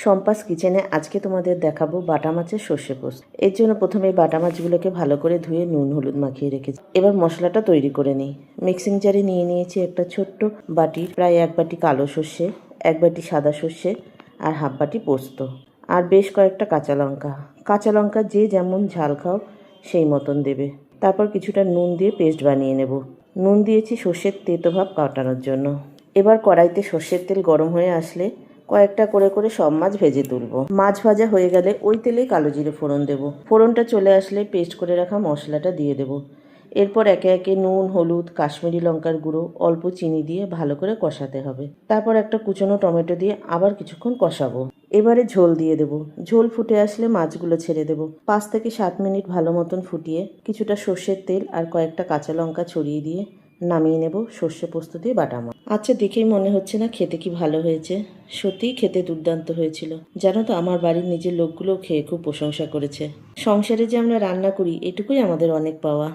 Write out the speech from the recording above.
সম্পাস কিচেনে আজকে তোমাদের দেখাবো বাটা মাছের সর্ষে পোস্ত। এর জন্য প্রথমে বাটা মাছগুলোকে ভালো করে ধুয়ে নুন হলুদ মাখিয়ে রেখেছি। এবার মশলাটা তৈরি করে নিই। মিক্সিং জারে নিয়ে নিয়েছি একটা ছোট্ট বাটি, প্রায় 1 বাটি কালো সর্ষে, 1 বাটি সাদা সর্ষে আর হাফ বাটি পোস্ত, আর বেশ কয়েকটা কাঁচা লঙ্কা। কাঁচা লঙ্কা যে যেমন ঝাল খাও সেই মতন দেবে। তারপর কিছুটা নুন দিয়ে পেস্ট বানিয়ে নেব। নুন দিয়েছি সর্ষের তেতো ভাব কাটানোর জন্য। এবার কড়াইতে সর্ষের তেল গরম হয়ে আসলে কয়েকটা করে করে সব মাছ ভেজে তুলব। মাছ ভাজা হয়ে গেলে ওই তেলেই কালো জিরে ফোড়ন দেব। ফোড়নটা চলে আসলে পেস্ট করে রাখা মশলাটা দিয়ে দেব। এরপর একে একে নুন হলুদ কাশ্মীরি লঙ্কার গুঁড়ো অল্প চিনি দিয়ে ভালো করে কষাতে হবে। তারপর একটা কুচনো টমেটো দিয়ে আবার কিছুক্ষণ কষাবো। এবারে ঝোল দিয়ে দেব। ঝোল ফুটে আসলে মাছগুলো ছেড়ে দেব। 5 থেকে 7 মিনিট ভালো মতন ফুটিয়ে কিছুটা সর্ষের তেল আর কয়েকটা কাঁচা লঙ্কা ছড়িয়ে দিয়ে নামিয়ে নেব সর্ষে পোস্ত দিয়ে বাটা মাছ। আচ্ছা, দেখেই মনে হচ্ছে না খেতে কি ভালো হয়েছে? সত্যিই খেতে দুর্দান্ত হয়েছিল। জানো তো, আমার বাড়ির নিজের লোকগুলোও খেয়ে খুব প্রশংসা করেছে। সংসারে যে আমরা রান্না করি এটুকুই আমাদের অনেক পাওয়া।